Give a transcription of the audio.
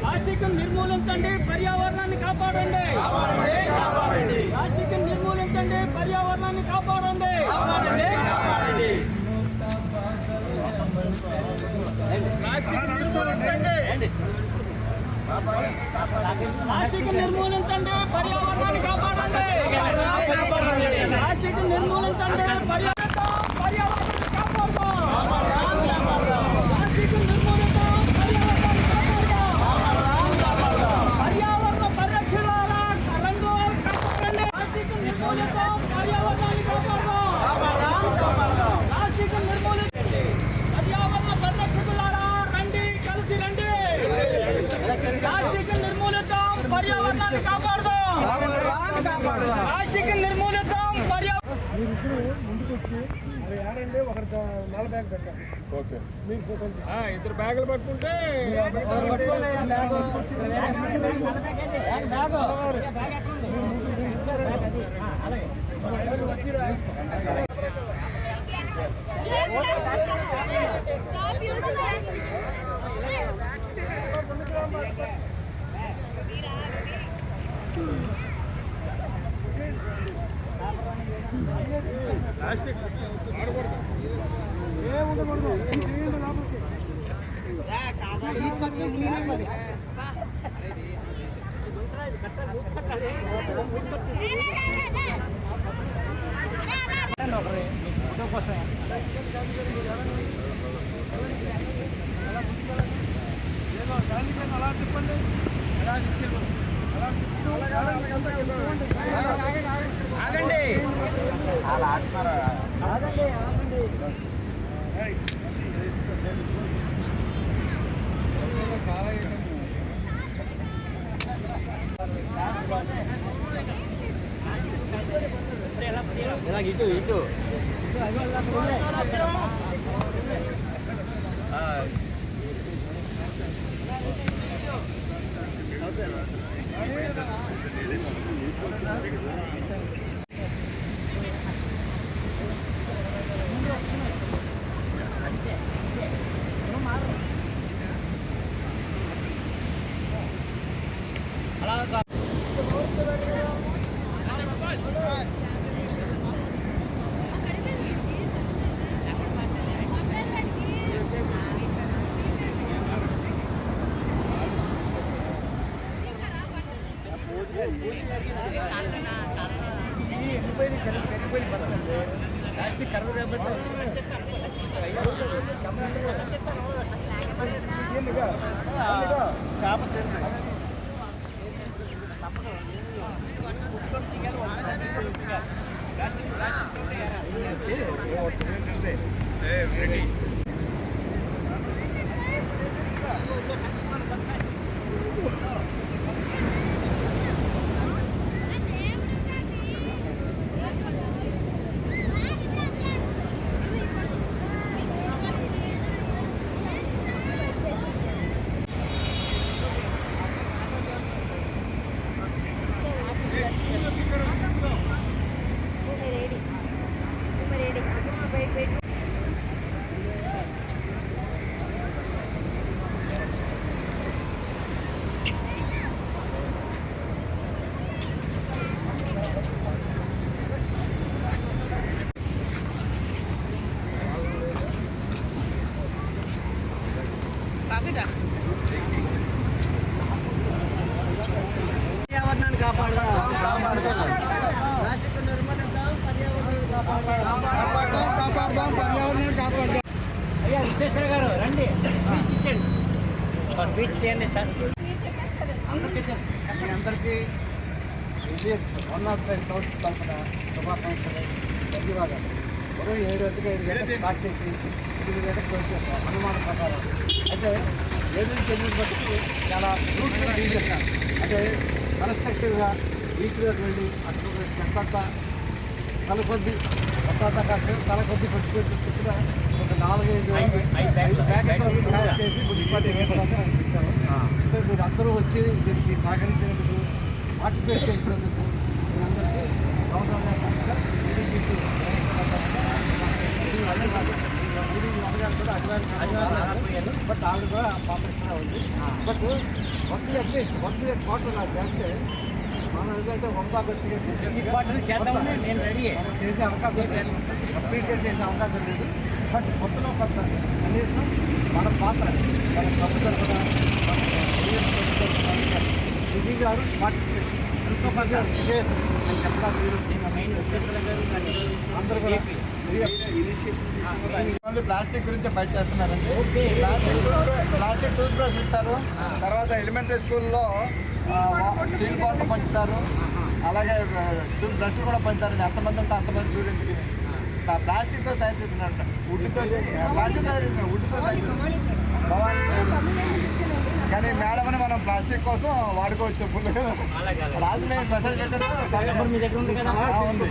Plastic నిర్మూలించండి, పర్యావరణాన్ని కాపాడండి. Plastic నిర్మూలించండి, పర్యావరణాన్ని కాపాడండి. ప్లాస్టిక్ నిర్మూలించండి, ప్లాస్టిక్ నిర్మూలించండి, పర్యావరణాన్ని కాపాడండి. ప్లాస్టిక్ నిర్మూలించండి, పర్యావరణాన్ని కాపాడదాం. ప్లాస్టిక్ నిర్మూలిద్దాం, పర్యావరణాన్ని కాపాడదాం. పర్యావరణ పరిరక్షణాల రంగు కాపాడండి. ప్లాస్టిక్ నిర్మూలిద్దాం, పర్యావరణాన్ని కాపాడదాం. ప్లాస్టిక్ నిర్మూలించండి, పర్యావరణ పరిరక్షకులారా రండి, కలిసి రండి. ప్లాస్టిక్ నిర్మూలిద్దాం, పర్యావరణాన్ని కాపాడదాం. ప్లాస్టిక్ నిర్మూలిద్దాం, ముందుకు వచ్చి యారండి ఒకరి 4 బ్యాగ్ పెట్టాలి. ఓకే, మీరు 2 బ్యాగులు పట్టుకుంటే ప్లాస్టిక్ ఏముండకూడదు. అలా తిప్పండి, అలా తీసుకెళ్ళి ఆగండి. అలా ఆడుతున్నారా? ఆగండి, ఆగండి. ఇటు ఇటు పర్యావరణాన్ని కాపాడదాం. అయ్యా విశ్వేశ్వర గారు రండి, స్పీచ్ చేయండి సార్. మీ అందరికీ సౌత్ తరఫున శుభాకాంక్షలు, ధన్యవాదాలు. ఉదయం 7 గంటలకు స్టార్ట్ చేసి 8 గంటలకు క్లోజ్ చేస్తాం అనుమానం ప్రకారం. అయితే 7-8 బట్టి చాలా రూట్గా డీల్ చేస్తాను. అంటే కన్స్ట్రక్టివ్గా బీచ్లోకి వెళ్ళి అక్కడ చెత్త తలకొద్ది తలకొద్ది పట్టుకుని చుట్టూ ఒక 4-5 ప్యాకెట్స్ చేసి మున్సిపాలిటీ అనిపించారు. సో మీరు అందరూ వచ్చి దీనికి సహకరించినందుకు, పార్టిసిపేట్ చేసినందుకు మీ అందరికీ ఇది అమ్మగారు కూడా అడిగారు, బట్ ఆవిడ కూడా పాపం ఉంది. బట్ వన్స్ క్వార్టర్ నాకు చేస్తే మనం ఏంటంటే వంద గట్టిగా నేను రెడీ మనం చేసే అవకాశం లేదు, కంప్లీట్గా చేసే అవకాశం లేదు. బట్ కొత్తలో కొత్త కనీసం మన పాత్ర మన ప్రభుత్వం కూడా విజయ్ గారు పార్టిసిపేట్ ఎంతో మంది షేర్ అని చెప్తారు. మీరు మెయిన్ అందరూ కూడా ప్లాస్టిక్ గురించి బయట చేస్తున్నారండి. ప్లాస్టిక్ టూత్ బ్రష్ ఇస్తారు. తర్వాత ఎలిమెంటరీ స్కూల్లో స్టీల్ బాటిల్ పంచుతారు. అలాగే టూత్ బ్రష్ కూడా పంచుతారండి. ఎంతమంది ఉంటే అంతమంది స్టూడెంట్కి ప్లాస్టిక్తో తయారు చేసినట్ట వుడ్తో ప్లాస్టిక్ తయారు చేసిన వుడ్తో తయారు కానీ మేడంని మనం ప్లాస్టిక్ కోసం వాడుకోవచ్చు. రాజు నేను స్పెషల్ చేశాను. మీ దగ్గర ఉంది కదా. ఉంది.